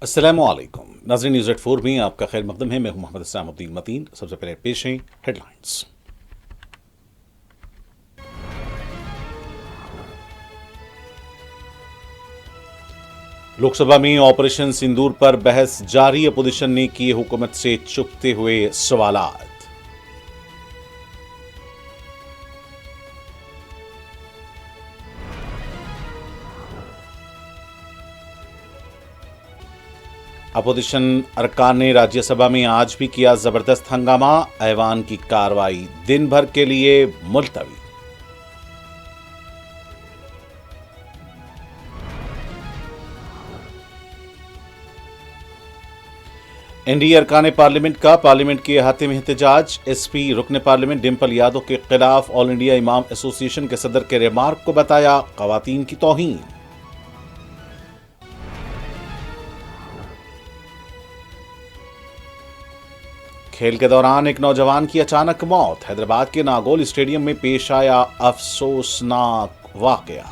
अस्सलामुअलैकुम नाज़रीन, news eight 4 में आपका खैर मकदम है। मैं हूं मोहम्मद इस्लामुद्दीन मतीन। सबसे पहले पेश हैं हेडलाइंस। लोकसभा में ऑपरेशन सिंदूर पर बहस जारी। अपोजिशन ने किए हुकूमत से चुभते हुए सवालात। अपोजिशन अरकान ने राज्यसभा में आज भी किया जबरदस्त हंगामा। ऐवान की कार्रवाई दिन भर के लिए मुलतवी। एनडीए अरकान पार्लियामेंट का पार्लियामेंट के अहाते में एहतजाज। एसपी रुकन पार्लियामेंट डिम्पल यादव के खिलाफ ऑल इंडिया इमाम एसोसिएशन के सदर के रिमार्क को बताया खवातीन की तौहीन। खेल के दौरान एक नौजवान की अचानक मौत। हैदराबाद के नागोल स्टेडियम में पेश आया अफसोसनाक वाकया।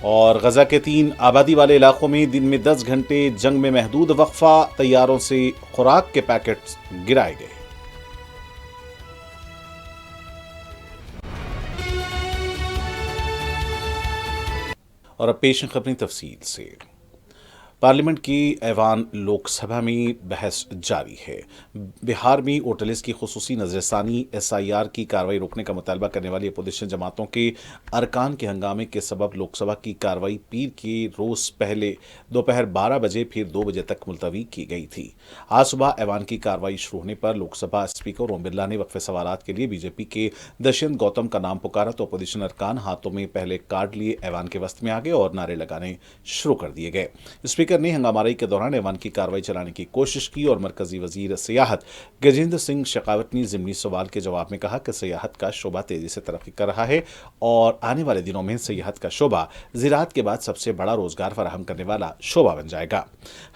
और गजा के 3 आबादी वाले इलाकों में दिन में 10 घंटे जंग में महदूद वक्फा। तैयारों से खुराक के पैकेट्स गिराए गए। और अब पेश खबरें तफसील से। पार्लियामेंट की ऐवान लोकसभा में बहस जारी है। बिहार में ओटलिस की खुसूसी नजरसानी SIR की कार्रवाई रोकने का मुतालबा करने वाली अपोजिशन जमातों के अरकान के हंगामे के सबब लोकसभा की कार्रवाई पीर के रोज पहले दोपहर 12 बजे फिर 2 बजे तक मुलतवी की गई थी। आज सुबह ऐवान की कार्रवाई शुरू होने पर लोकसभा स्पीकर ओम बिरला ने वक्फे सवालात के लिए बीजेपी के दशयंत गौतम का नाम पुकारा तो अपोजिशन अरकान हाथों में पहले कार्ड लिए ऐवान के वस्त में आ गए और नारे लगाने शुरू कर दिए गए। स्पीकर ने हंगामाराई के दौरान ऐवान की कार्रवाई चलाने की कोशिश की और मरकजी वजीर सियाहत गजेंद्र सिंह शेखावत ने जिमनी सवाल के जवाब में कहा कि सियाहत का शोबा तेजी से तरक्की कर रहा है और आने वाले दिनों में सियाहत का शोबा ज़राअत के बाद सबसे बड़ा रोजगार फराहम करने वाला शोबा बन जाएगा।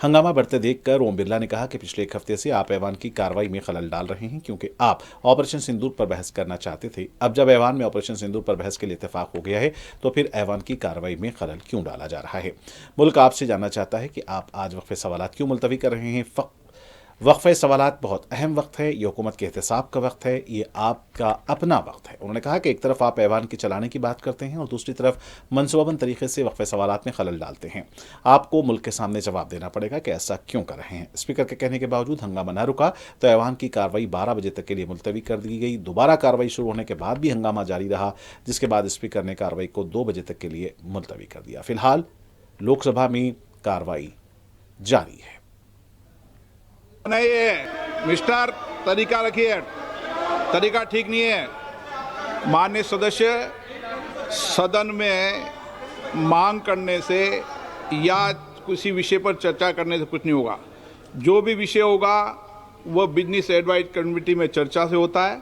हंगामा बढ़ते देखकर ओम बिरला ने कहा कि पिछले एक हफ्ते से आप ऐवान की कार्रवाई में खलल डाल रहे हैं क्योंकि आप ऑपरेशन सिंदूर पर बहस करना चाहते थे। अब जब ऐवान में ऑपरेशन सिंदूर पर बहस के लिए इत्तेफाक हो गया है तो फिर ऐवान की कार्रवाई में खलल क्यों डाला जा रहा है। मुल्क आपसे जानना चाहता है कि आप आज वक्फे सवालात क्यों मुलतवी कर रहे हैं। वक्फे सवालात बहुत अहम वक्त है, ये हुकूमत के एहतसाब का वक्त है, ये आपका अपना वक्त है। उन्होंने कहा कि एक तरफ आप ऐवान की चलाने की बात करते हैं और दूसरी तरफ मनसूबाबंद तरीके से वक्फे सवालात में खलल डालते हैं। आपको मुल्क के सामने जवाब देना पड़ेगा कि ऐसा क्यों कर रहे हैं। स्पीकर के कहने के बावजूद हंगामा न रुका तो ऐवान की कार्रवाई 12 बजे तक के लिए मुलतवी कर दी गई। दोबारा कार्रवाई शुरू होने के बाद भी हंगामा जारी रहा, जिसके बाद स्पीकर ने कार्रवाई को 2 बजे तक के लिए मुलतवी कर दिया। फिलहाल लोकसभा में कार्रवाई जारी है। नहीं है मिस्टर, तरीका रखिए, तरीका ठीक नहीं है। माननीय सदस्य, सदन में मांग करने से या किसी विषय पर चर्चा करने से कुछ नहीं होगा। जो भी विषय होगा वह बिजनेस एडवाइज कमेटी में चर्चा से होता है।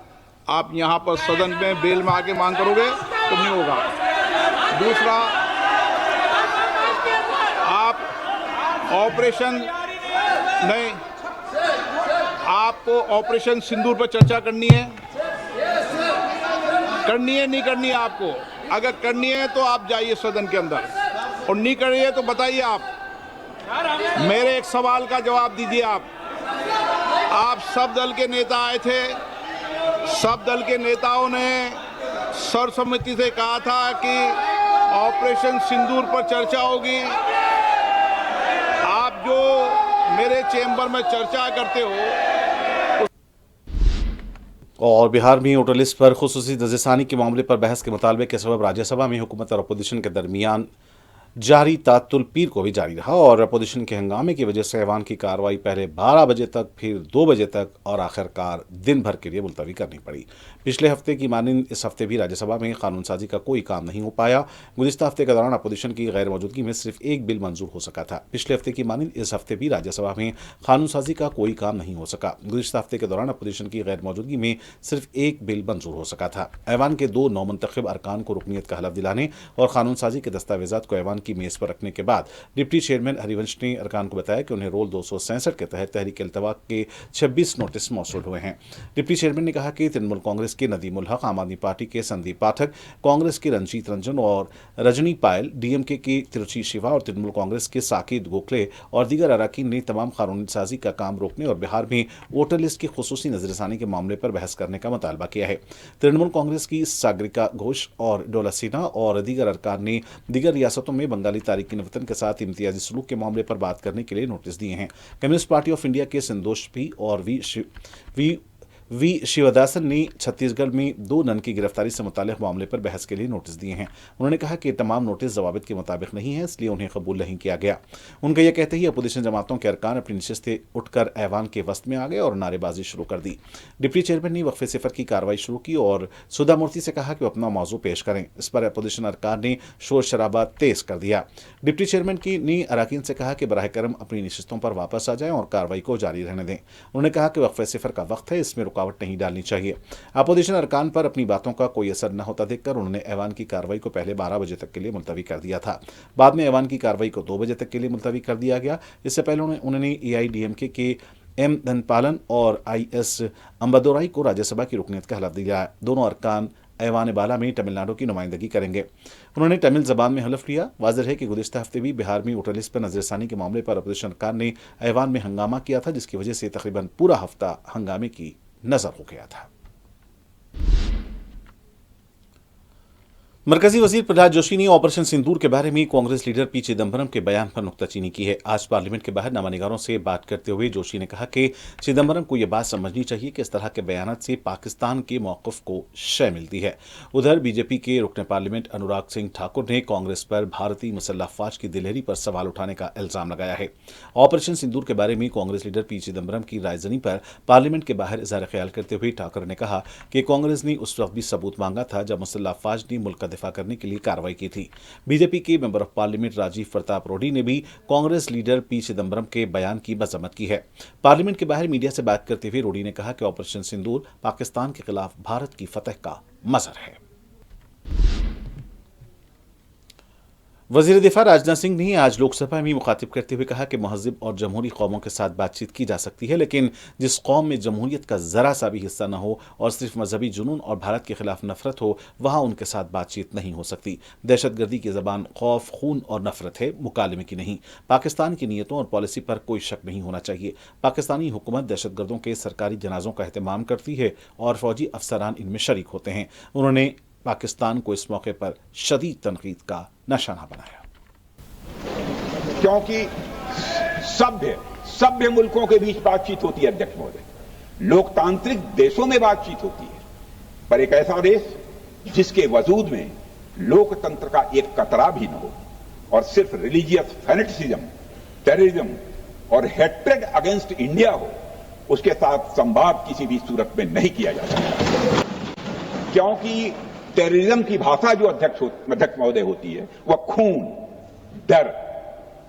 आप यहाँ पर सदन में बेल में आके मांग करोगे तो नहीं होगा। दूसरा, आप ऑपरेशन नहीं, आपको ऑपरेशन सिंदूर पर चर्चा करनी है नहीं करनी है आपको? अगर करनी है तो आप जाइए सदन के अंदर, और नहीं करिए तो बताइए। आप मेरे एक सवाल का जवाब दीजिए। आप सब दल के नेता आए थे, सब दल के नेताओं ने सर्वसम्मति से कहा था कि ऑपरेशन सिंदूर पर चर्चा होगी। आप जो मेरे चेंबर में चर्चा करते हो। और बिहार में ओटलिस पर खुसूसी नजरसानी के मामले पर बहस के मुतालबे के सबब राज्यसभा में हुकूमत और अपोजिशन के दरमियान जारी तातुल पीर को भी जारी रहा और अपोजिशन के हंगामे की वजह से ऐवान की कार्रवाई पहले 12 बजे तक, फिर 2 बजे तक और आखिरकार दिन भर के लिए मुलतवी करनी पड़ी। पिछले हफ्ते की मानिंद इस हफ्ते भी राज्यसभा में कानून साजी का कोई काम नहीं हो पाया। गुज़िश्ता हफ्ते के दौरान अपोजिशन की गैर मौजूदगी में सिर्फ एक बिल मंजूर हो सका था। पिछले हफ्ते की मानिंद इस हफ्ते भी राज्यसभा में कानून साजी का कोई काम नहीं हो सका। गुज़िश्ता हफ्ते के दौरान अपोजिशन की गैर मौजूदगी में सिर्फ एक बिल मंजूर हो सका था। ऐवान के 2 नौमुंतखब अरकान को रुकनीत का हलफ दिलाने और कानून साजी के दस्तावेजात को ऐवान की मेज़ पर रखने के बाद डिप्टी चेयरमैन हरिवंश ने अरकान को बताया कि उन्हें रोल 267 के तहत तहरीक अल्तवा के 26 नोटिस मौसूल हुए हैं। डिप्टी चेयरमैन ने कहा कि तृणमूल कांग्रेस कांग्रेस के नदीम उल हक, आम आदमी पार्टी के संदीप पाठक, कांग्रेस के रंजीत रंजन और रजनी पायल, डीएमके की तिरुचि शिवा और तृणमूल कांग्रेस के साकेत गोखले और दीगर अरकान ने तमाम कानूनी साजी का काम रोकने और बिहार में वोटर लिस्ट की खुसूसी नजरसानी के मामले पर बहस करने का मुतालबा किया है। तृणमूल कांग्रेस की सागरिका घोष और डोला सिन्हा और दीगर अरकान ने दीगर रियासतों में बंगाली तारिकीन वतन के साथ इम्तियाजी सलूक के मामले पर बात करने के लिए नोटिस दिए हैं। कम्युनिस्ट पार्टी ऑफ इंडिया के संतोष भी और वी शिवदासन ने छत्तीसगढ़ में 2 नन की गिरफ्तारी से मुताल्लिक मामले पर बहस के लिए नोटिस दिए हैं। उन्होंने कहा कि तमाम नोटिस जवाबित के मुताबिक नहीं है, इसलिए उन्हें कबूल नहीं किया गया। उनका यह कहते ही अपोजिशन जमातों के अरकान अपनी नशिस्त से उठकर ऐवान के वस्त में आ गए और नारेबाजी शुरू कर दी। डिप्टी चेयरमैन ने वक्फे सिफर की कार्रवाई शुरू की और सुधा मूर्ति से कहा कि वो अपना मौजू पेश करें। इस पर अपोजिशन अरकान ने शोर शराबा तेज कर दिया। डिप्टी चेयरमैन ने अरकान से कहा कि बराह करम अपनी नशिस्तों पर वापस आ जाएं और कार्रवाई को जारी रहने दें। उन्होंने कहा कि वक्फे सिफर का वक्त है, इसमें रुकावट नहीं डालनी चाहिए। अपोजिशन अरकान पर अपनी बातों का कोई असर न होता देखकर उन्होंने ऐवान की कार्रवाई को पहले 12 बजे तक के लिए मुलतवी कर दिया था। बाद में ऐवान की कार्रवाई को 2 बजे तक के लिए मुलतवी कर दिया गया। इससे पहले उन्होंने एआईडीएमके के एम धनपालन और आईएस अंबादोराई को राज्यसभा की रुकनीत का हलफ दिया। दोनों अरकान ऐवान बाला में तमिलनाडु की नुमाइंदगी करेंगे। उन्होंने तमिल जबान में हलफ लिया। वाज़ेह है कि गुज़िश्ता हफ्ते भी बिहार में वोटर लिस्ट पर नजरसानी के मामले पर अपोजिशन अरकान ने ऐवान में हंगामा किया था, जिसकी वजह से तकरीबन पूरा हफ्ता हंगामे की नजर हो गया था। मरकजी वजीर प्रहलाद जोशी ने ऑपरेशन सिंदूर के बारे में कांग्रेस लीडर पी चिदंबरम के बयान पर नुक्ताचीनी की है। आज पार्लियामेंट के बाहर नवानिगारों से बात करते हुए जोशी ने कहा कि चिदंबरम को यह बात समझनी चाहिए कि इस तरह के बयानात से पाकिस्तान के मौक़िफ़ को शय मिलती है। उधर बीजेपी के रुकने पार्लियामेंट अनुराग सिंह ठाकुर ने कांग्रेस पर भारतीय मुसल्लह अफ़वाज की दिलेरी पर सवाल उठाने का इल्जाम लगाया है। ऑपरेशन सिंदूर के बारे में कांग्रेस लीडर पी चिदंबरम की रायजनी पर पार्लियामेंट के बाहर इज़हार ख्याल करते हुए ठाकुर ने कहा कि कांग्रेस ने उस वक्त भी सबूत मांगा था जब मुसल्लह अफ़वाज ने मुल्क का दिफा करने के लिए कार्रवाई की थी। बीजेपी के member of parliament Rajiv Pratap Rudy ने भी कांग्रेस लीडर पी चिदंबरम के बयान की मजम्मत की है। पार्लियामेंट के बाहर मीडिया से बात करते हुए रूडी ने कहा कि ऑपरेशन सिंदूर पाकिस्तान के खिलाफ भारत की फतह का मजहर है। वजीर दिफा राजनाथ सिंह ने आज लोकसभा में मुखातिब करते हुए कहा कि महज़िब और जमहूरी कौमों के साथ बातचीत की जा सकती है, लेकिन जिस कौम में जमहूरियत का जरा सा भी हिस्सा न हो और सिर्फ मजहबी जुनून और भारत के खिलाफ नफरत हो, वहां उनके साथ बातचीत नहीं हो सकती। दहशतगर्दी की जबान खौफ, खून और नफरत है, मुकालमे की नहीं। पाकिस्तान की नीयतों और पॉलिसी पर कोई शक नहीं होना चाहिए। पाकिस्तानी हुकूमत दहशतगर्दों के सरकारी जनाजों का एहतमाम करती है और फौजी अफसरान इनमें शरीक होते हैं। उन्होंने पाकिस्तान को इस मौके पर शदीद तनकीद का निशाना बनाया। क्योंकि सभ्य मुल्कों के बीच बातचीत होती है अध्यक्ष महोदय, लोकतांत्रिक देशों में बातचीत होती है, पर एक ऐसा देश जिसके वजूद में लोकतंत्र का एक कतरा भी न हो और सिर्फ रिलीजियस फैनेटिसिज्म, टेररिज्म और हेट्रेड अगेंस्ट इंडिया हो, उसके साथ संवाद किसी भी सूरत में नहीं किया जा सकता। क्योंकि टेररिज्म की भाषा जो अध्यक्ष महोदय होती है वह खून, डर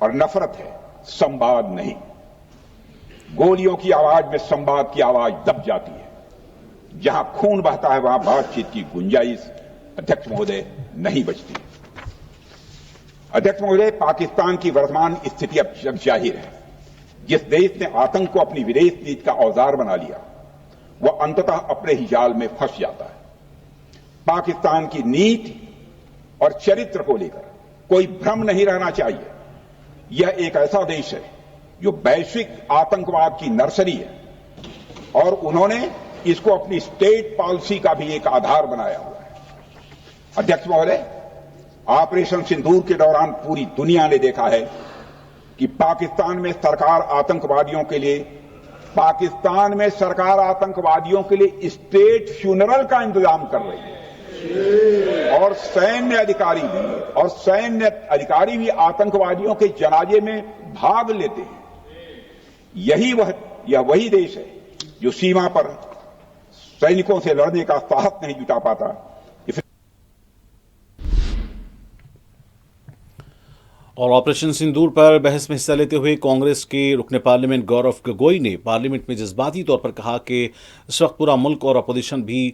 और नफरत है, संवाद नहीं। गोलियों की आवाज में संवाद की आवाज दब जाती है। जहां खून बहता है वहां बातचीत की गुंजाइश अध्यक्ष महोदय नहीं बचती। अध्यक्ष महोदय, पाकिस्तान की वर्तमान स्थिति अब जग जाहिर है। जिस देश ने आतंक को अपनी विदेश नीति का औजार बना लिया, वह अंततः अपने ही जाल में फंस जाता है। पाकिस्तान की नीति और चरित्र को लेकर कोई भ्रम नहीं रहना चाहिए। यह एक ऐसा देश है जो वैश्विक आतंकवाद की नर्सरी है और उन्होंने इसको अपनी स्टेट पॉलिसी का भी एक आधार बनाया हुआ है। अध्यक्ष महोदय, ऑपरेशन सिंदूर के दौरान पूरी दुनिया ने देखा है कि पाकिस्तान में सरकार आतंकवादियों के लिए स्टेट फ्यूनरल का इंतजाम कर रही है और सैन्य अधिकारी भी आतंकवादियों के जनाजे में भाग लेते हैं। यह वही देश है जो सीमा पर सैनिकों से लड़ने का साहस नहीं जुटा पाता। और ऑपरेशन सिंदूर पर बहस में हिस्सा लेते हुए कांग्रेस के रुकने पार्लियामेंट गौरव गोगोई ने पार्लियामेंट में जज्बाती तौर पर कहा कि इस वक्त पूरा मुल्क और अपोजिशन भी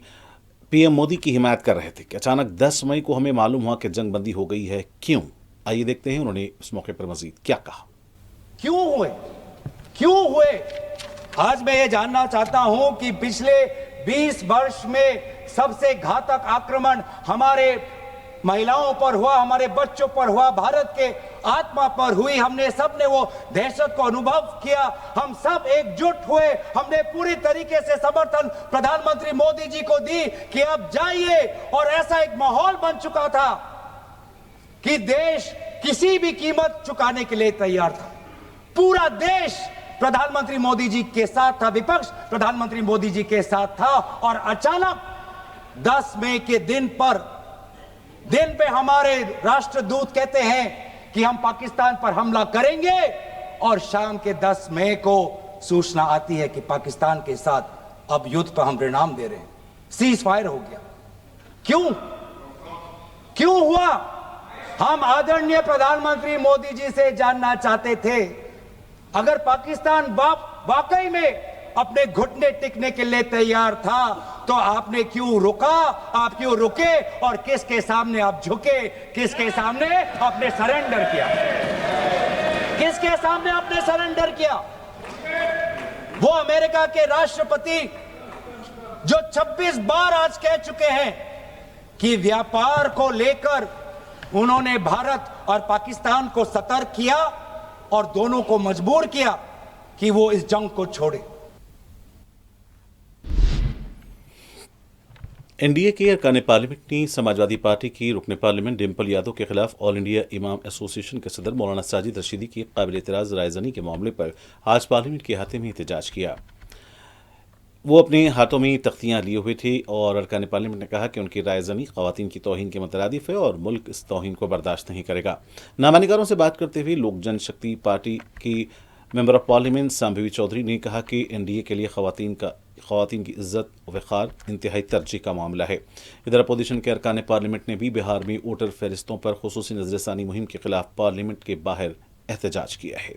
पीएम मोदी की हिमायत कर रहे थे कि अचानक 10 मई को हमें मालूम हुआ कि जंग बंदी हो गई है। क्यों? आइए देखते हैं उन्होंने इस मौके पर मजीद क्या कहा। क्यों हुए? आज मैं ये जानना चाहता हूं कि पिछले 20 वर्ष में सबसे घातक आक्रमण हमारे महिलाओं पर हुआ, हमारे बच्चों पर हुआ, भारत के आत्मा पर हुई। हमने सबने वो दहशत को अनुभव किया, हम सब एकजुट हुए, हमने पूरी तरीके से समर्थन प्रधानमंत्री मोदी जी को दी कि अब जाइए। और ऐसा एक माहौल बन चुका था कि देश किसी भी कीमत चुकाने के लिए तैयार था। पूरा देश प्रधानमंत्री मोदी जी के साथ था, विपक्ष प्रधानमंत्री मोदी जी के साथ था। और अचानक 10 मई के दिन पे हमारे राष्ट्रदूत कहते हैं कि हम पाकिस्तान पर हमला करेंगे, और शाम के 10 मई को सूचना आती है कि पाकिस्तान के साथ अब युद्ध पर हम परिणाम दे रहे हैं, सीज फायर हो गया। क्यों हुआ? हम आदरणीय प्रधानमंत्री मोदी जी से जानना चाहते थे, अगर पाकिस्तान वाकई में अपने घुटने टिकने के लिए तैयार था तो आपने क्यों रुका, आप क्यों रुके, और किसके सामने आप झुके, किसके सामने आपने सरेंडर किया, किसके सामने आपने सरेंडर किया? वो अमेरिका के राष्ट्रपति जो 26 बार आज कह चुके हैं कि व्यापार को लेकर उन्होंने भारत और पाकिस्तान को सतर्क किया और दोनों को मजबूर किया कि वो इस जंग को छोड़े। एनडीए के अरकान पार्लियामेंट ने समाजवादी पार्टी की रुकन पार्लियामेंट डिम्पल यादव के खिलाफ ऑल इंडिया इमाम एसोसिएशन के सदर मौलाना साजिद रशीदी की काबिल एतराज़ रायज़नी के मामले पर आज पार्लियामेंट के अहाते में एहतजाज किया। वो अपने हाथों में तख्तियां लिए हुए थे और अरकान पार्लियामेंट ने कहा कि उनकी रायज़नी ख़वातीन की तौहीन के मुतरादिफ है और मुल्क इस तौहीन को बर्दाश्त नहीं करेगा। नामानिगारों से बात करते हुए लोक जनशक्ति पार्टी की member of parliament Shambhavi Choudhary ने कहा कि एनडीए के लिए ख़वातीन की इज्जत वक़ार इंतहाई तरजीह का मामला है। इधर अपोजिशन के अरकान पार्लियामेंट ने भी बिहार में वोटर फहरिस्तों पर खुसूसी नज़रसानी मुहिम के खिलाफ पार्लियामेंट के बाहर एहतजाज किया है।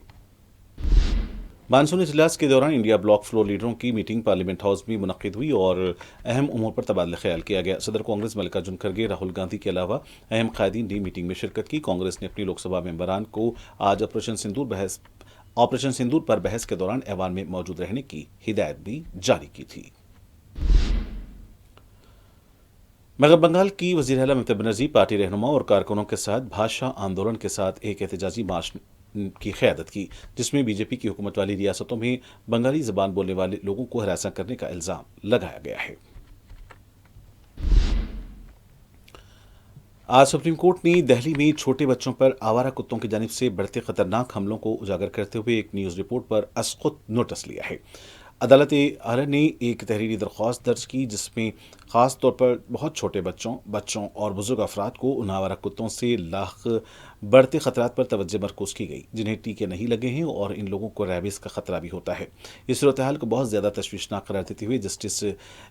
मानसून इजलास के दौरान इंडिया ब्लॉक फ्लोर लीडरों की मीटिंग पार्लियामेंट हाउस में मुनक्किद हुई और अहम उमूर पर तबादला ख्याल किया गया। सदर कांग्रेस मल्लिकार्जुन खड़गे, राहुल गांधी के अलावा अहम कायदीन ने मीटिंग में शिरकत की। कांग्रेस ने अपनी लोकसभा मेंबरान को आज ऑपरेशन सिंदूर पर बहस के दौरान ऐवान में मौजूद रहने की हिदायत भी जारी की थी। मगरब बंगाल की वज़ीर आला ममता बनर्जी पार्टी रहनुमा और कारकुनों के साथ भाषा आंदोलन के साथ एक एहतजाजी मार्च की क़यादत की, जिसमें बीजेपी की हुकूमत वाली रियासतों में बंगाली ज़बान बोलने वाले लोगों को हरासा करने का इल्ज़ाम लगाया गया है। आज सुप्रीम कोर्ट ने दिल्ली में छोटे बच्चों पर आवारा कुत्तों की जानिब से बढ़ते खतरनाक हमलों को उजागर करते हुए एक न्यूज़ रिपोर्ट पर असक़ुत नोटिस लिया है। अदालत आला ने एक तहरीरी दरख्वास्त दर्ज की, जिसमें ख़ास तौर पर बहुत छोटे बच्चों और बुजुर्ग अफराद को उन आवारा कुत्तों से लाख बढ़ते खतरात पर तवज्जो मरकूज़ की गई, जिन्हें टीके नहीं लगे हैं और इन लोगों को रेबीज़ का खतरा भी होता है। इस सूरत-ए-हाल को बहुत ज़्यादा तशवीशनाक करार देते हुए जस्टिस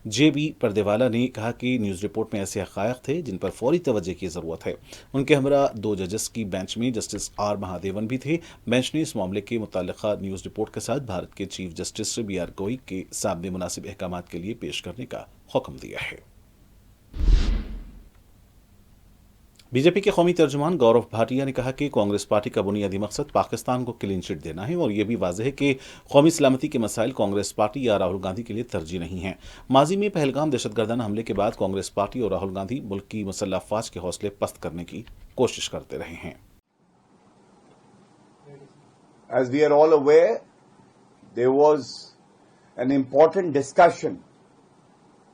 JB पर्देवाला ने कहा कि न्यूज़ रिपोर्ट में ऐसे हक़ाइक़ थे जिन पर फौरी तवज्जो की ज़रूरत है। उनके हमरा 2 जजेस की बेंच में जस्टिस R महादेवन भी थे। बेंच ने इस मामले के मुताल्लिक़ा न्यूज़ रिपोर्ट के साथ भारत के चीफ जस्टिस BR गवई के सामने मुनासिब अहकामात के लिए पेश करने का हुक्म दिया है। बीजेपी के कौमी तर्जुमान गौरव भाटिया ने कहा कि कांग्रेस पार्टी का बुनियादी मकसद पाकिस्तान को क्लीन चिट देना है और यह भी वाज़ेह है कि कौमी सलामती के मसाइल कांग्रेस पार्टी या राहुल गांधी के लिए तरजीह नहीं है। माजी में पहलगाम दहशतगर्दाना हमले के बाद कांग्रेस पार्टी और राहुल गांधी मुल्क की मुसल्लह अफवाज के हौसले पस्त करने की कोशिश करते रहे हैं। As we are all aware, there was an important discussion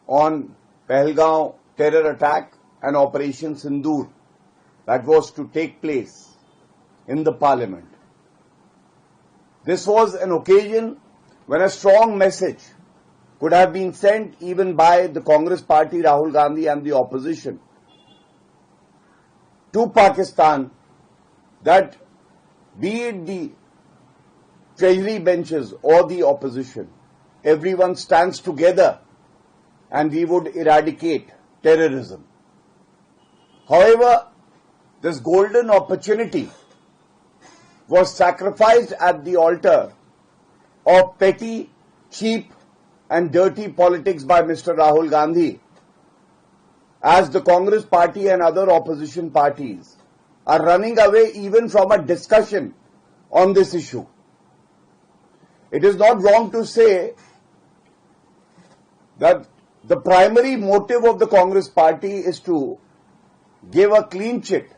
on Pahalgam terror attack and Operation Sindoor that was to take place in the parliament. This was an occasion when a strong message could have been sent even by the Congress party, Rahul Gandhi and the opposition to Pakistan, that be it the treasury benches or the opposition, everyone stands together and we would eradicate terrorism. However, this golden opportunity was sacrificed at the altar of petty, cheap and dirty politics by Mr. Rahul Gandhi, as the Congress party and other opposition parties are running away even from a discussion on this issue. It is not wrong to say that the primary motive of the Congress party is to give a clean chit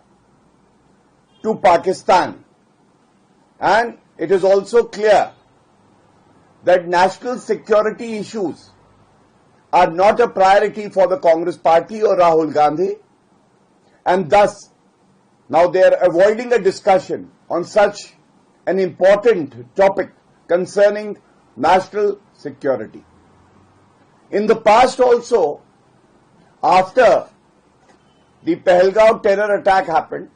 to Pakistan. And it is also clear that national security issues are not a priority for the Congress party or Rahul Gandhi, and thus now they are avoiding a discussion on such an important topic concerning national security. In the past also, after the Pahalgam terror attack happened,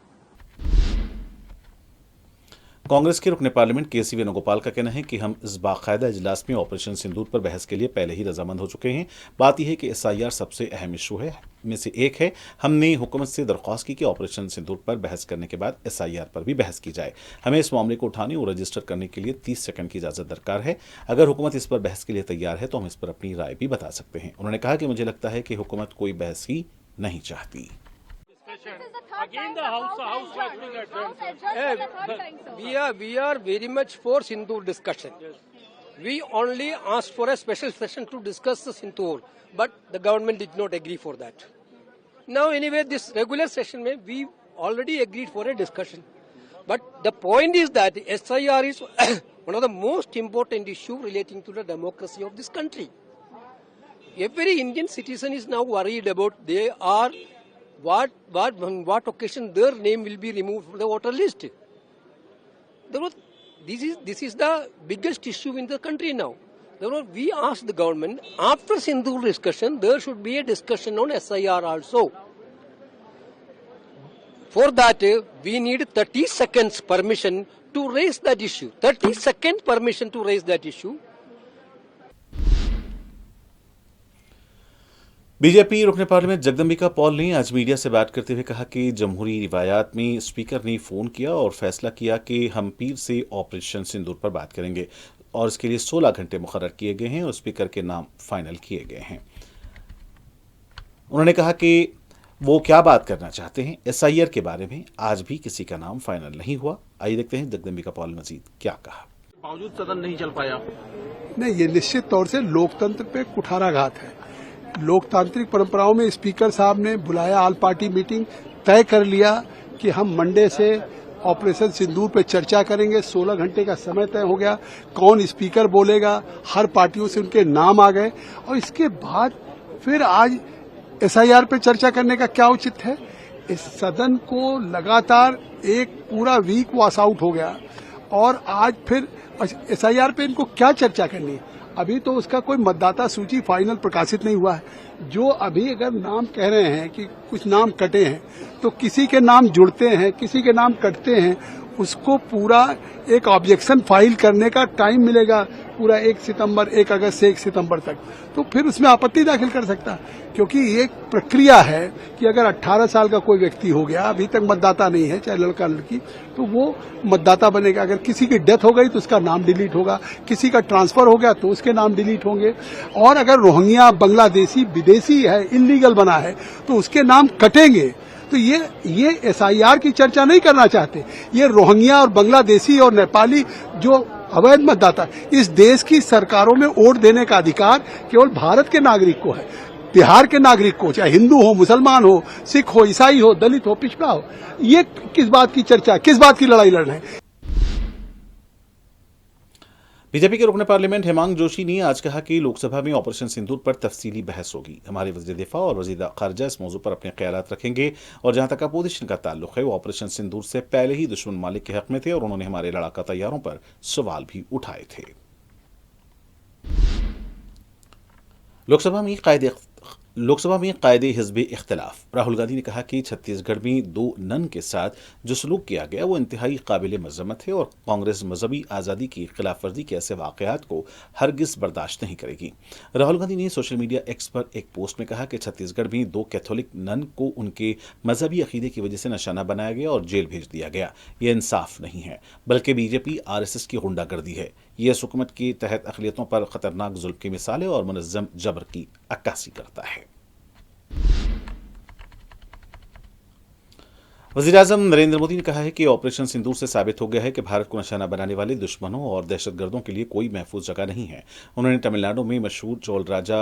Congress के रुकने parliament केसी वेणुगोपाल का कहना है कि हम इस बाकायदा इजलास में ऑपरेशन सिंदूर पर बहस के लिए पहले ही रजामंद हो चुके हैं। बात यह है कि एसआईआर सबसे अहम इशू है में से एक है। हमने हुकूमत से दरख्वास्त की कि ऑपरेशन सिंदूर पर बहस करने के बाद एसआईआर पर भी बहस की जाए। हमें इस मामले को उठाने और रजिस्टर करने के लिए 30 सेकंड की इजाजत दरकार है। अगर हुकूमत इस पर बहस के लिए तैयार है तो हम इस पर अपनी राय भी बता सकते हैं। उन्होंने कहा कि मुझे लगता है कि हुकूमत कोई बहस ही नहीं चाहती। Again, the house has been adjourned. We are very much for Sindoor discussion. We only asked for a special session to discuss the Sindoor, but the government did not agree for that. Now, anyway, this regular session, we already agreed for a discussion. But the point is that SIR is one of the most important issue relating to the democracy of this country. Every Indian citizen is now worried about they are what occasion their name will be removed from the voter list. This is the biggest issue in the country now. Therefore, we asked the government, after Sindoor discussion, there should be a discussion on SIR also. For that, we need 30 seconds permission to raise that issue. 30 seconds permission to raise that issue. BJP रुकने parliament Jagdambika Paul ने आज media से बात करते हुए कहा कि जमहूरी रिवायात में स्पीकर ने फोन किया और फैसला किया कि हम पीर से ऑपरेशन सिंदूर पर बात करेंगे और इसके लिए 16 घंटे मुकर्रर किए गए हैं और स्पीकर के नाम फाइनल किए गए हैं। उन्होंने कहा कि वो क्या बात करना चाहते हैं एसआईआर के बारे में। आज भी किसी का नाम फाइनल नहीं हुआ। आइए देखते हैं जगदम्बिका पॉल मजीद क्या कहा। बावजूद सदन नहीं चल पाया। नहीं, ये निश्चित तौर से लोकतंत्र पे कुठाराघात है। लोकतांत्रिक परंपराओं में स्पीकर साहब ने बुलाया ऑल पार्टी मीटिंग, तय कर लिया कि हम मंडे से ऑपरेशन सिंदूर पे चर्चा करेंगे। 16 घंटे का समय तय हो गया। कौन स्पीकर बोलेगा, हर पार्टियों से उनके नाम आ गए और इसके बाद फिर आज एसआईआर पे चर्चा करने का क्या उचित है। इस सदन को लगातार एक पूरा वीक वॉश आउट हो गया और आज फिर एसआईआर पे इनको क्या चर्चा करनी है। अभी तो उसका कोई मतदाता सूची फाइनल प्रकाशित नहीं हुआ है। जो अभी अगर नाम कह रहे हैं कि कुछ नाम कटे हैं तो किसी के नाम जुड़ते हैं, किसी के नाम कटते हैं, उसको पूरा एक ऑब्जेक्शन फाइल करने का टाइम मिलेगा पूरा 1 सितंबर 1 अगस्त से 1 सितंबर तक। तो फिर उसमें आपत्ति दाखिल कर सकता है, क्योंकि ये एक प्रक्रिया है कि अगर 18 साल का कोई व्यक्ति हो गया, अभी तक मतदाता नहीं है, चाहे लड़का लड़की, तो वो मतदाता बनेगा। अगर किसी की डेथ हो गई तो उसका नाम डिलीट होगा, किसी का ट्रांसफर हो गया तो उसके नाम डिलीट होंगे। और अगर रोहिंग्या बांग्लादेशी विदेशी है, इलीगल बना है, तो उसके नाम कटेंगे। तो ये एसआईआर की चर्चा नहीं करना चाहते। ये रोहिंग्या और बांग्लादेशी और नेपाली जो अवैध मतदाता, इस देश की सरकारों में वोट देने का अधिकार केवल भारत के नागरिक को है। बिहार के नागरिक को, चाहे हिंदू हो, मुसलमान हो, सिख हो, ईसाई हो, दलित हो, पिछड़ा हो, ये किस बात की चर्चा, किस बात की लड़ाई लड़ रहे हैं। बीजेपी के रुकने पार्लियामेंट हेमांग जोशी ने आज कहा कि लोकसभा में ऑपरेशन सिंदूर पर तफसीली बहस होगी। हमारे वज़ीर दिफा और वज़ीर खारजा इस मौजू पर अपने ख्यालात रखेंगे और जहां तक अपोजिशन का ताल्लुक है वो ऑपरेशन सिंदूर से पहले ही दुश्मन मालिक के हक में थे और उन्होंने हमारे लड़ाका तैयारों पर सवाल भी उठाए थे। लोकसभा में कायदे हिज़्ब इख्तिलाफ। राहुल गांधी ने कहा कि छत्तीसगढ़ में 2 नन के साथ जो सलूक किया गया वो इंतहाई काबिल मज़म्मत है और कांग्रेस मजहबी आज़ादी की खिलाफ वर्जी के ऐसे वाक़यात को हरगिज़ बर्दाश्त नहीं करेगी। राहुल गांधी ने सोशल मीडिया एक्स पर एक पोस्ट में कहा कि छत्तीसगढ़ में 2 कैथोलिक नन को उनके मजहबी अकीदे की वजह से निशाना बनाया गया और जेल भेज दिया गया। ये इंसाफ नहीं है, बल्कि बीजेपी RSS की गुंडागर्दी है। ये इस हुकूमत के तहत अक़लियतों पर खतरनाक जुल्म की मिसाल है और मुनज़्ज़म जबर की अक्कासी करता है। वज़ीर-ए-आज़म नरेंद्र मोदी ने कहा है कि ऑपरेशन सिंदूर से साबित हो गया है कि भारत को निशाना बनाने वाले दुश्मनों और दहशतगर्दों के लिए कोई महफूज जगह नहीं है। उन्होंने तमिलनाडु में मशहूर चोल राजा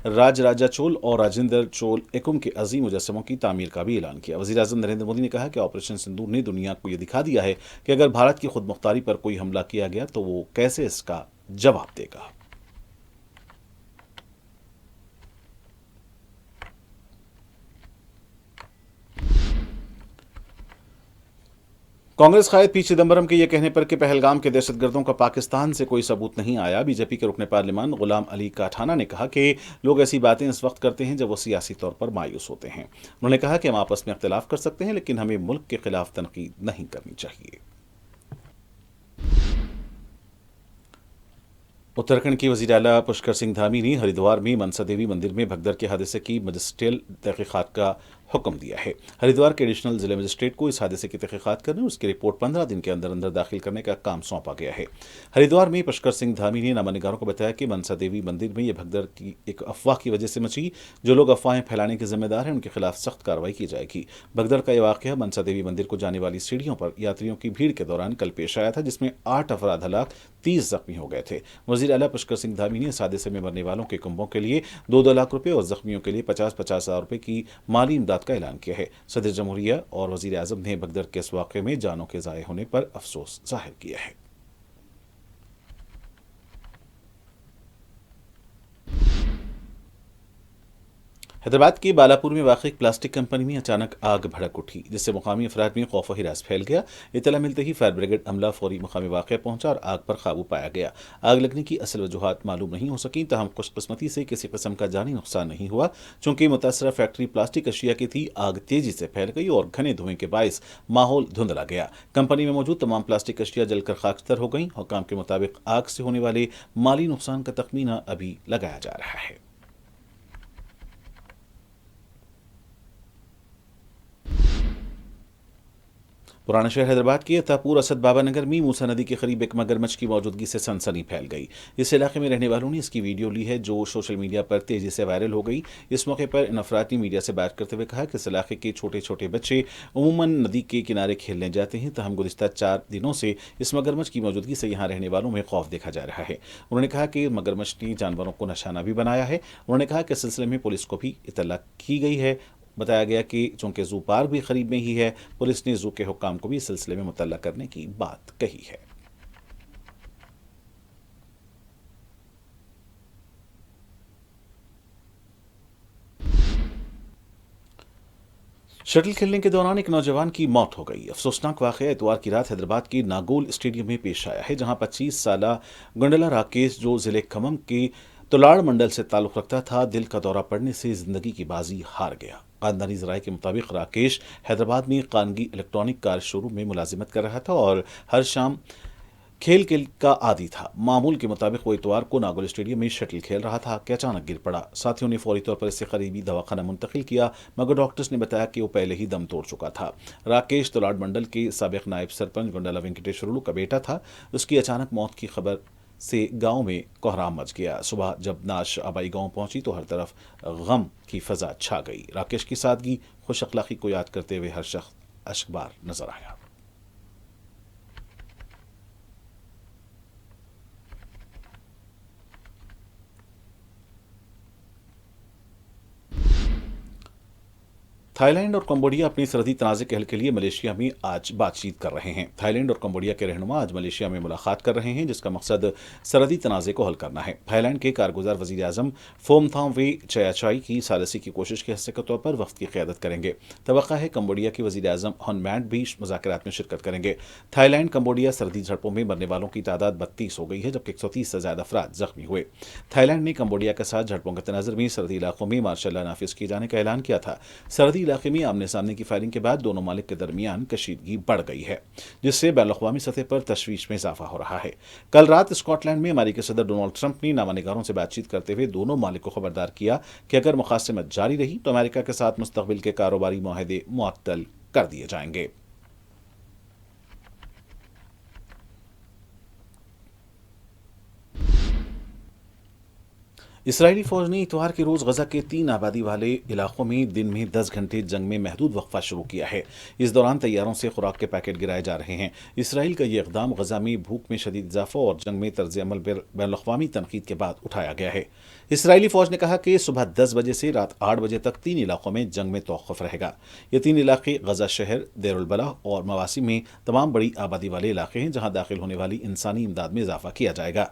राजराजा चोल और राजेंद्र चोल एकम के अजीम मुजस्समों की तामीर का भी ऐलान किया। वज़ीर-ए-आज़म नरेंद्र मोदी ने कहा कि ऑपरेशन सिंदूर ने दुनिया को यह दिखा दिया है कि अगर भारत की खुदमुख्तारी पर कोई हमला किया गया तो वो कैसे इसका जवाब देगा। कांग्रेस कायद पी चिदंबरम के यह कहने पर कि पहलगाम के दहशतगर्दों का पाकिस्तान से कोई सबूत नहीं आया, बीजेपी के रुकने पार्लियामान गुलाम अली काठाना ने कहा कि लोग ऐसी बातें इस वक्त करते हैं जब वो सियासी तौर पर मायूस होते हैं। उन्होंने कहा कि हम आपस में इख्तिलाफ कर सकते हैं, लेकिन हमें मुल्क के खिलाफ तनकीद नहीं करनी चाहिए। उत्तराखंड की वज़ीर आला पुष्कर सिंह धामी ने हरिद्वार में मनसा देवी मंदिर में भगदड़ के हादसे की मजिस्ट्रियल तहकीकात का हुक्म दिया है। हरिद्वार के एडिशनल जिला मजिस्ट्रेट को इस हादसे की तहकीकात करने और उसकी रिपोर्ट 15 दिन के अंदर अंदर दाखिल करने का काम सौंपा गया है। हरिद्वार में पुष्कर सिंह धामी ने नामानिगारों को बताया कि मनसा देवी मंदिर में यह भगदड़ की एक अफवाह की वजह से मची। जो लोग अफवाहें फैलाने के जिम्मेदार हैं उनके खिलाफ सख्त कार्रवाई की जाएगी। भगदड़ का यह वाकया मनसा देवी मंदिर को जाने वाली सीढ़ियों पर यात्रियों की भीड़ के दौरान कल पेश आया था, जिसमें 8 अफराद हलाक 30 जख्मी हो गए थे। वज़ीर आला पुष्कर सिंह धामी ने इस हादसे में मरने वालों के कुंबों के लिए 2-2 लाख रुपए और जख्मियों के लिए 50-50 हज़ार रुपए की माली इमदाद का ऐलान किया है। सदर जमहूरिया और वज़ीर आज़म ने भगदड़ के इस वाक़े में जानों के ज़ाये होने पर अफसोस जाहिर किया है। हैदराबाद के बालापुर में वाक़ एक प्लास्टिक कंपनी में अचानक आग भड़क उठी, जिससे मुकामी अफराद में खौफ व हिरास फैल गया। इत्तला मिलते ही फायर ब्रिगेड अमला फौरी मुकामी वाक़या पहुंचा और आग पर काबू पाया गया। आग लगने की असल वजूहात मालूम नहीं हो सकी, तहम खुशकिस्मती से किसी किस्म का जानी नुकसान नहीं हुआ। चूंकि मुतासरा फैक्ट्री प्लास्टिक अशिया की थी, आग तेजी से फैल गई और घने धुएं के बायस माहौल धुंधला गया। कंपनी में मौजूद तमाम प्लास्टिक अशिया जलकर खाकतर हो गई। हुक्काम के मुताबिक आग से होने वाले माली नुकसान का तखमीना अभी लगाया जा रहा है। पुराना शहर हैदराबाद के अतापुर असद बाबा नगर में मूसा नदी के करीब एक मगरमच्छ की मौजूदगी से सनसनी फैल गई। इस इलाके में रहने वालों ने इसकी वीडियो ली है, जो सोशल मीडिया पर तेजी से वायरल हो गई। इस मौके पर इन अफराद ने मीडिया से बात करते हुए कहा कि इस इलाके के छोटे छोटे बच्चे उमूमन नदी के किनारे खेलने जाते हैं, तहम गुज़िश्ता 4 दिनों से इस मगरमच्छ की मौजूदगी से यहाँ रहने वालों में खौफ देखा जा रहा है। उन्होंने कहा कि मगरमच्छ ने जानवरों को निशाना भी बनाया है। उन्होंने कहा कि इस सिलसिले में पुलिस को भी इत्तला की गई है। बताया गया कि चूंकि जू पार्क भी करीब में ही है, पुलिस ने जू के हुक्काम को भी इस सिलसिले में मुतल्ला करने की बात कही है। शटल खेलने के दौरान एक नौजवान की मौत हो गई। अफसोसनाक वाकया इतवार की रात हैदराबाद के नागोल स्टेडियम में पेश आया है, जहां 25 साला गुंडला राकेश, जो जिले खम्मम के तुलाड़ मंडल से ताल्लुक रखता था, दिल का दौरा पड़ने से जिंदगी की बाजी हार गया। खानदानी ज़राए के मुताबिक राकेश हैदराबाद में कानगी इलेक्ट्रॉनिक कार शोरूम में मुलाजिमत कर रहा था और हर शाम खेल का आदी था। मामूल के मुताबिक वो इतवार को नागोल स्टेडियम में शटल खेल रहा था कि अचानक गिर पड़ा। साथियों ने फौरी तौर पर इसे करीबी दवाखाना मुंतकिल किया, मगर डॉक्टर्स ने बताया कि वो पहले ही दम तोड़ चुका था। राकेश तुलाड़ मंडल के साबिक नायब सरपंच गुंडला वेंकटेश्वरलू का बेटा था। उसकी अचानक मौत की खबर से गांव में कोहराम मच गया। सुबह जब नाश आबाई गांव पहुंची तो हर तरफ गम की फजा छा गई। राकेश की सादगी, खुश अखलाकी को याद करते हुए हर शख्स अश्कबार नजर आया। थाईलैंड और कंबोडिया अपनी सरहदी तनाज़े के हल के लिए मलेशिया में आज बातचीत कर रहे हैं। थाईलैंड और कंबोडिया के रहनुमा आज मलेशिया में मुलाकात कर रहे हैं, जिसका मकसद सरहदी तनाज़े को हल करना है। थाईलैंड के कारगुजार वज़ीर आज़म फोमथाम वे चयाचाई की सालसी की कोशिश के हिस्से के तौर पर वफ्द की क़यादत करेंगे। तवक्का है कंबोडिया के वज़ीर आज़म हुन मैट भी मुज़ाकरात में शिरकत करेंगे। थाईलैंड कंबोडिया सरहदी झड़पों में मरने वालों की तादाद 32 हो गई है, जबकि 130 से ज़्यादा अफराद जख्मी हुए। थाईलैंड ने कंबोडिया के साथ झड़पों के तनाज़ुर में सरहदी इलाकों में मार्शल लॉ नाफिज किए जाने का ऐलान किया था। सरहदी इलाके में आमने सामने की फायरिंग के बाद दोनों मालिक के दरमियान कशीदगी बढ़ गई है, जिससे बैनुल-अक़वामी सतह पर तशवीश में इजाफा हो रहा है। कल रात स्कॉटलैंड में अमेरिकी सदर डोनाल्ड ट्रंप ने नामानिगारों से बातचीत करते हुए दोनों मालिक को खबरदार किया कि अगर मुखासिमत जारी रही तो अमेरिका के साथ मुस्तक़बिल के कारोबारी मुआहदे मुअत्तल कर दिए जाएंगे। इसराइली फौज ने इतवार के रोज गजा के 3 आबादी वाले इलाकों में दिन में 10 घंटे जंग में महदूद वक्फा शुरू किया है। इस दौरान तैयारों से खुराक के पैकेट गिराए जा रहे हैं। इसराइल का ये इकदाम गजा में भूख में शदीद इजाफा और जंग में तर्ज अमल बैनुल-अक़वामी तनकीद के बाद उठाया गया है। इसराइली फौज ने कहा कि सुबह 10 बजे से रात 8 बजे तक 3 इलाकों में जंग में तौक़ुफ़ रहेगा। ये 3 इलाके गजा शहर, देरुल बलाह और मवासी में तमाम बड़ी आबादी वाले इलाके हैं, जहां दाखिल होने वाली इंसानी इमदाद में इजाफा किया जाएगा।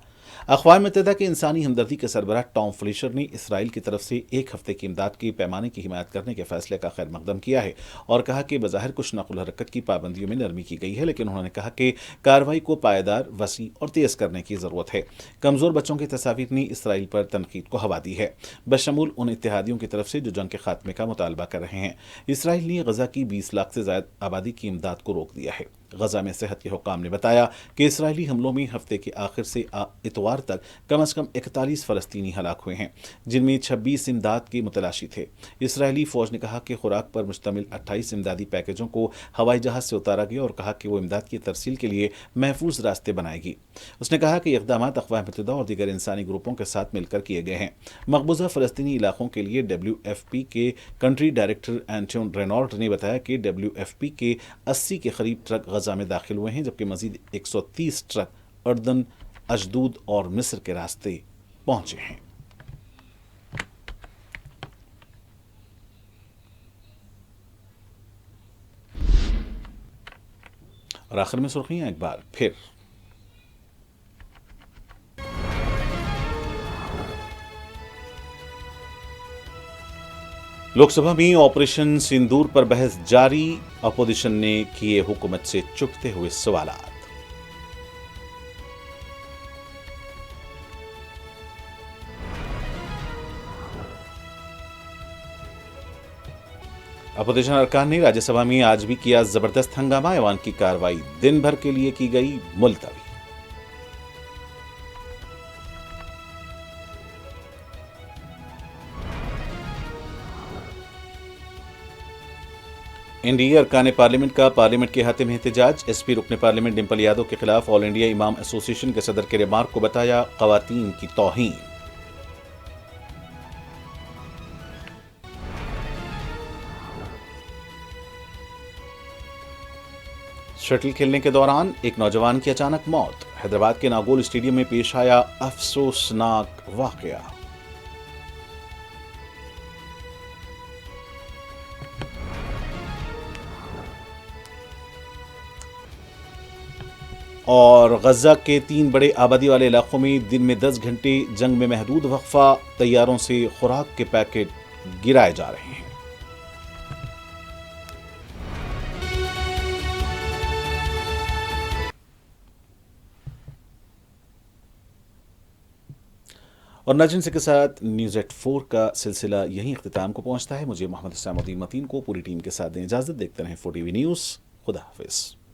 अक़वाम मुत्तहिदा के इंसानी हमदर्दी के सरबराह टॉम फ्लेशर ने इसराइल की तरफ से 1 हफ्ते की इमदाद के पैमाने की हिमायत करने के फैसले का खैर मकदम किया है और कहा कि बज़ाहिर कुछ नक़ल हरकत की पाबंदियों में नरमी की गई है, लेकिन उन्होंने कहा कि कार्रवाई को पायदार, वसी और तेज़ करने की ज़रूरत है। कमज़ोर बच्चों की तस्वीर ने इसराइल पर तनकीद को हवा दी है, बशमूल उन इत्तेहादियों की तरफ से जो जंग के खात्मे का मुतालबा कर रहे हैं। इसराइल ने गजा की 20 लाख से ज़ायद आबादी की इमदाद को रोक दिया है। गजा में सेहत के हुक्काम ने बताया कि इसराइली हमलों में हफ्ते के आखिर से इतवार तक कम से कम 41 फ़लस्तीनी हलाक हुए हैं, जिनमें 26 इमदाद के मुतलाशी थे। इसराइली फ़ौज ने कहा कि खुराक पर मुश्तमिल 28 इमदादी पैकेजों को हवाई जहाज़ से उतारा गया और कहा कि वो इमदाद की तरसील के लिए महफूज रास्ते बनाएगी। उसने कहा कि इक़दाम अक़वाम मुत्तहिदा और दीगर इंसानी ग्रुपों के साथ मिलकर किए गए हैं। मकबूजा फ़लस्तीनी इलाकों के लिए WFP के कंट्री डायरेक्टर एंटोन रेनॉल्ट ने बताया कि WFP के 80 के करीब ट्रक गजा में दाखिल हुए हैं, जबकि मजीद 130 ट्रक अर्दन, अशदूद और मिस्र के रास्ते पहुंचे हैं। और आखिर में सुर्खियां एक बार फिर। लोकसभा में ऑपरेशन सिंदूर पर बहस जारी, अपोजिशन ने किए हुकूमत से चुभते हुए सवालात। अपोजिशन अरकान ने राज्यसभा में आज भी किया जबरदस्त हंगामा, ऐवान की कार्रवाई दिन भर के लिए की गई मुलतवी। NDA अरकान पार्लियामेंट का पार्लियामेंट के अहाते में एहतजाज। SP रुकने पार्लियामेंट डिंपल यादव के खिलाफ ऑल इंडिया इमाम एसोसिएशन के सदर के रिमार्क को बताया ख़वातीन की तौहीन। शटल खेलने के दौरान एक नौजवान की अचानक मौत। हैदराबाद के नागोल स्टेडियम में पेश आया अफसोसनाक वाकया। और गजा के 3 बड़े आबादी वाले इलाकों में दिन में 10 घंटे जंग में महदूद वक्फा, तैयारों से खुराक के पैकेट गिराए जा रहे हैं। और नाज़रीन के साथ न्यूज़ एट 4 का सिलसिला यहीं इख्तिताम को पहुंचता है। मुझे मोहम्मद इस्लामुद्दीन मतीन को पूरी टीम के साथ दें इजाज़त। देखते रहें 4TV न्यूज़। खुदा हाफिज़।